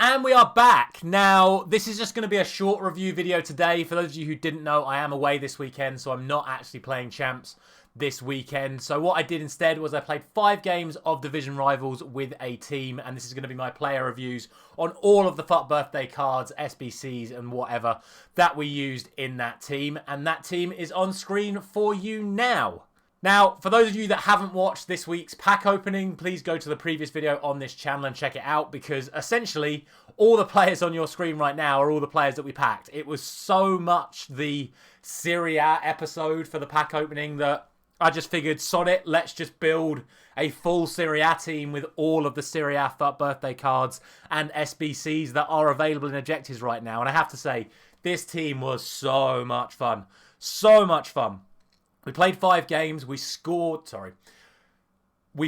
And we are back. Now, this is just going to be a short review video today. For those of you who didn't know, I am away this weekend, so I'm not actually playing Champs this weekend. So what I did instead was I played 5 games of Division Rivals with a team, and this is going to be my player reviews on all of the FUT birthday cards, SBCs, and whatever that we used in that team. And that team is on screen for you now. Now, for those of you that haven't watched this week's pack opening, please go to the previous video on this channel and check it out, because essentially all the players on your screen right now are all the players that we packed. It was so much the Serie episode for the pack opening that I just figured, sod it, let's just build a full Serie team with all of the Serie FUT birthday cards and SBCs that are available in objectives right now. And I have to say, this team was so much fun. So much fun. We played 5 games. We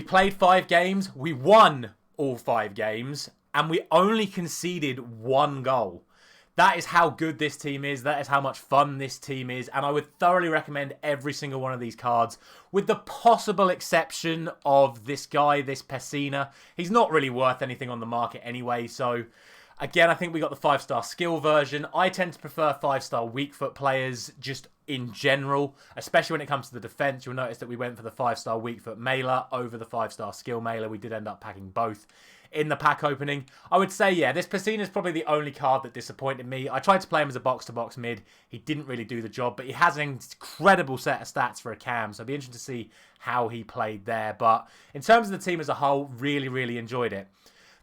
played 5 games. We won all 5 games. And we only conceded 1 goal. That is how good this team is. That is how much fun this team is. And I would thoroughly recommend every single one of these cards, with the possible exception of this guy, this Pessina. He's not really worth anything on the market anyway. So, again, I think we got the 5-star skill version. I tend to prefer 5-star weak foot players just in general, especially when it comes to the defense. You'll notice that we went for the 5-star weak foot mailer over the 5-star skill mailer. We did end up packing both in the pack opening. I would say, yeah, this Pessina is probably the only card that disappointed me. I tried to play him as a box-to-box mid. He didn't really do the job, but he has an incredible set of stats for a cam, so it'll be interesting to see how he played there. But in terms of the team as a whole, really, really enjoyed it.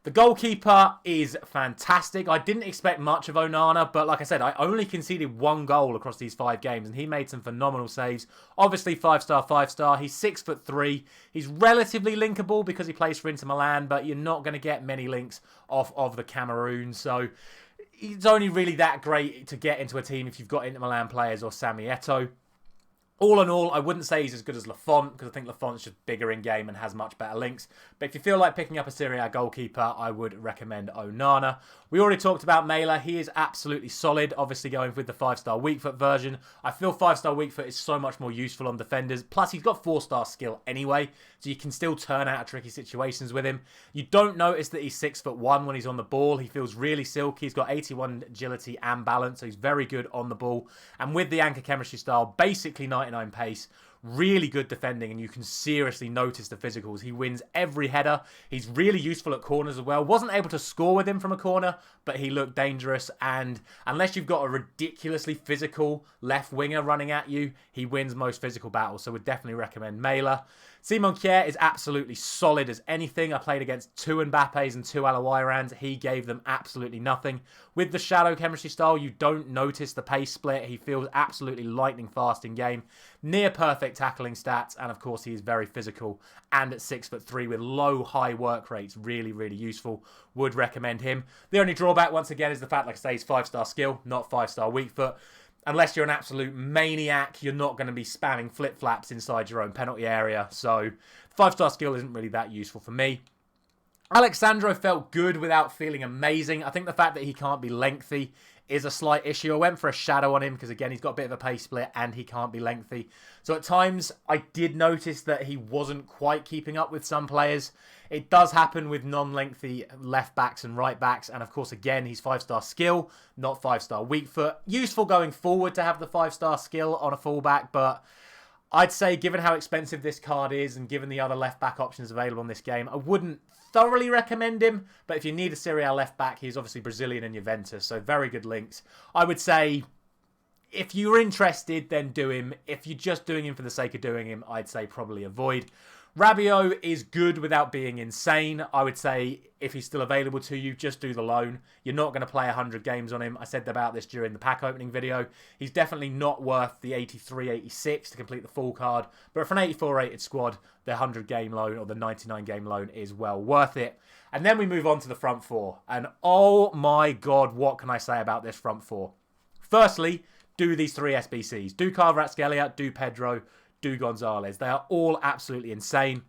The goalkeeper is fantastic. I didn't expect much of Onana, but like I said, I only conceded 1 goal across these 5 games, and he made some phenomenal saves. Obviously, 5-star, 5-star. He's 6'3". He's relatively linkable because he plays for Inter Milan, but you're not going to get many links off of the Cameroon, so he's only really that great to get into a team if you've got Inter Milan players or Sami Eto'o. All in all, I wouldn't say he's as good as Lafont, because I think Lafont's just bigger in game and has much better links. But if you feel like picking up a Serie A goalkeeper, I would recommend Onana. We already talked about Mailer. He is absolutely solid, obviously going with the 5-star weak foot version. I feel 5-star weak foot is so much more useful on defenders. Plus, he's got 4-star skill anyway, so you can still turn out of tricky situations with him. You don't notice that he's 6'1" when he's on the ball. He feels really silky. He's got 81 agility and balance, so he's very good on the ball. And with the anchor chemistry style, basically 99 pace, really good defending, and you can seriously notice the physicals. He wins every header. He's really useful at corners as well. Wasn't able to score with him from a corner, but he looked dangerous, and unless you've got a ridiculously physical left winger running at you, he wins most physical battles, so would definitely recommend Mailer. Simon Kjaer is absolutely solid as anything. I played against 2 Mbappes and 2 Alawairans. He gave them absolutely nothing. With the shadow chemistry style, you don't notice the pace split. He feels absolutely lightning fast in game. Near perfect tackling stats, and of course he is very physical and at 6'3" with low high work rates. Really, really useful. Would recommend him. The only drawback once again is the fact, like I say, he's 5-star skill, not 5-star weak foot. Unless you're an absolute maniac, you're not going to be spamming flip-flaps inside your own penalty area. So 5-star skill isn't really that useful for me. Sandro felt good without feeling amazing. I think the fact that he can't be lengthy is a slight issue. I went for a shadow on him because, again, he's got a bit of a pace split and he can't be lengthy. So at times, I did notice that he wasn't quite keeping up with some players. It does happen with non-lengthy left backs and right backs. And of course, again, he's 5-star skill, not 5-star weak foot. Useful going forward to have the 5-star skill on a fullback, but I'd say, given how expensive this card is and given the other left-back options available in this game, I wouldn't thoroughly recommend him. But if you need a Serie A left-back, he's obviously Brazilian and Juventus, so very good links. I would say, if you're interested, then do him. If you're just doing him for the sake of doing him, I'd say probably avoid. Rabiot is good without being insane. I would say if he's still available to you, just do the loan. You're not going to play 100 games on him. I said about this during the pack opening video. He's definitely not worth the 83, 86 to complete the full card. But for an 84 rated squad, the 100 game loan or the 99 game loan is well worth it. And then we move on to the front 4. And oh my God, what can I say about this front 4? Firstly, do these 3 SBCs. Do Kvaratskhelia, do Pedro, do Gonzalez. They are all absolutely insane.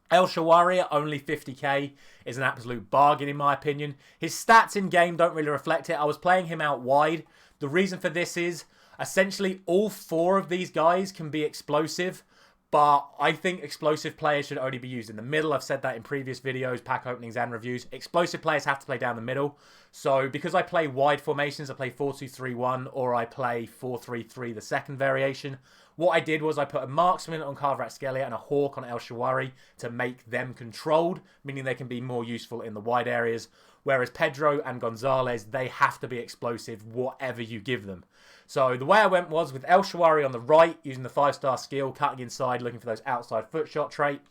El Shaarawy at only 50k is an absolute bargain in my opinion. His stats in game don't really reflect it. I was playing him out wide. The reason for this is essentially all 4 of these guys can be explosive, But I think explosive players should only be used in the middle. I've said that in previous videos, pack openings and reviews. Explosive players have to play down the middle. So because I play wide formations, I play 4-2-3-1 or I play 4-3-3, the second variation. What I did was I put a marksman on Kvaratskhelia and a hawk on El Shaarawy to make them controlled, meaning they can be more useful in the wide areas. Whereas Pedro and Gonzalez, they have to be explosive whatever you give them. So the way I went was with El Shaarawy on the right, using the 5-star skill, cutting inside, looking for those outside foot shot trait.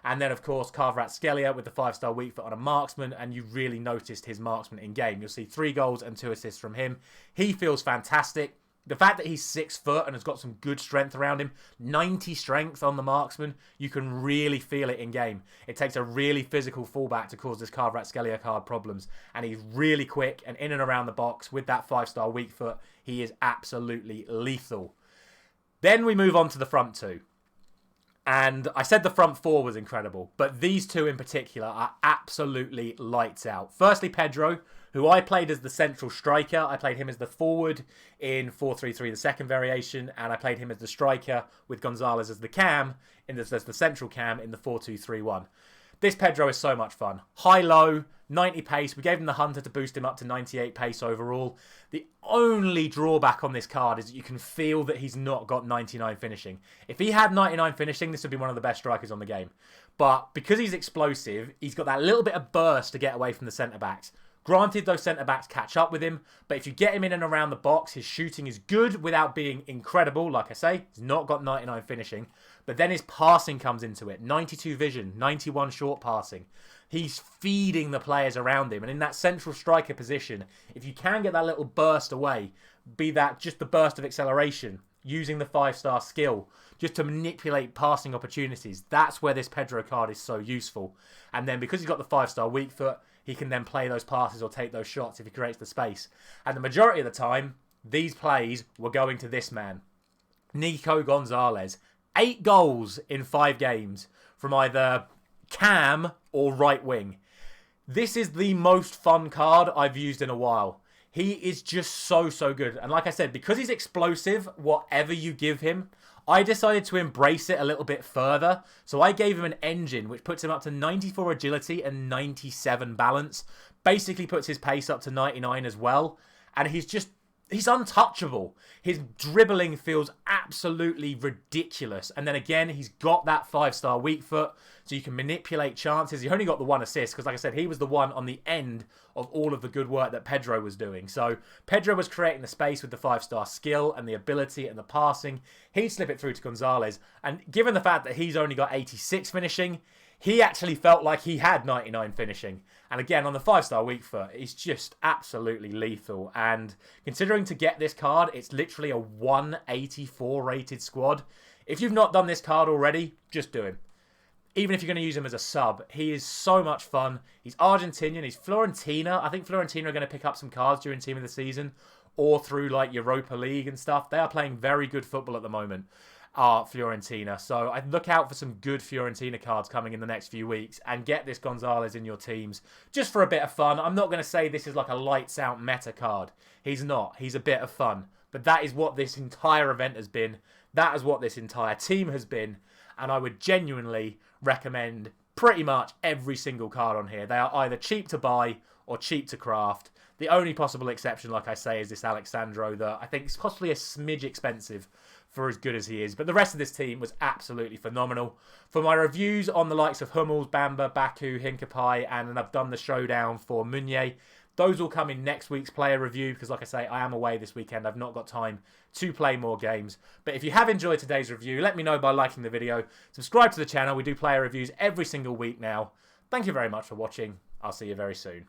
And then, of course, Kvaratskhelia with the 5-star weak foot on a marksman, and you really noticed his marksman in game. You'll see 3 goals and 2 assists from him. He feels fantastic. The fact that he's 6 foot and has got some good strength around him, 90 strength on the marksman, you can really feel it in game. It takes a really physical fullback to cause this Kvaratskhelia card problems. And he's really quick and in and around the box with that 5-star weak foot. He is absolutely lethal. Then we move on to the front 2. And I said the front 4 was incredible, but these 2 in particular are absolutely lights out. Firstly, Pedro, who I played as the central striker. I played him as the forward in 4-3-3, the second variation, and I played him as the striker with Gonzalez as the cam, as the central cam in the 4-2-3-1. This Pedro is so much fun. High-low, 90 pace. We gave him the Hunter to boost him up to 98 pace overall. The only drawback on this card is that you can feel that he's not got 99 finishing. If he had 99 finishing, this would be one of the best strikers on the game. But because he's explosive, he's got that little bit of burst to get away from the centre-backs. Granted, those centre-backs catch up with him, but if you get him in and around the box, his shooting is good without being incredible. Like I say, he's not got 99 finishing, but then his passing comes into it. 92 vision, 91 short passing. He's feeding the players around him, and in that central striker position, if you can get that little burst away, be that just the burst of acceleration, using the 5-star skill, just to manipulate passing opportunities, that's where this Pedro card is so useful. And then because he's got the 5-star weak foot, he can then play those passes or take those shots if he creates the space. And the majority of the time, these plays were going to this man, Nico Gonzalez. 8 goals in 5 games from either cam or right wing. This is the most fun card I've used in a while. He is just so good. And like I said, because he's explosive, whatever you give him, I decided to embrace it a little bit further. So I gave him an engine, which puts him up to 94 agility and 97 balance. Basically puts his pace up to 99 as well. And he's untouchable. His dribbling feels absolutely ridiculous. And then again, he's got that 5-star weak foot, so you can manipulate chances. He only got the 1 assist, because like I said, he was the one on the end of all of the good work that Pedro was doing. So Pedro was creating the space with the 5-star skill and the ability and the passing. He'd slip it through to Gonzalez. And given the fact that he's only got 86 finishing, he actually felt like he had 99 finishing. And again, on the 5-star weak foot, he's just absolutely lethal. And considering to get this card, it's literally a 184 rated squad. If you've not done this card already, just do him. Even if you're going to use him as a sub, he is so much fun. He's Argentinian, he's Fiorentina. I think Fiorentina are going to pick up some cards during Team of the Season or through like Europa League and stuff. They are playing very good football at the moment. Fiorentina. So I'd look out for some good Fiorentina cards coming in the next few weeks and get this Gonzalez in your teams just for a bit of fun. I'm not going to say this is like a lights out meta card. He's not. He's a bit of fun. But that is what this entire event has been. That is what this entire team has been. And I would genuinely recommend pretty much every single card on here. They are either cheap to buy or cheap to craft. The only possible exception, like I say, is this Sandro that I think is possibly a smidge expensive for as good as he is. But the rest of this team was absolutely phenomenal. For my reviews on the likes of Hummels, Bamba, Baku, Hinkapai, and I've done the showdown for Meunier, those will come in next week's player review because, like I say, I am away this weekend. I've not got time to play more games. But if you have enjoyed today's review, let me know by liking the video. Subscribe to the channel. We do player reviews every single week now. Thank you very much for watching. I'll see you very soon.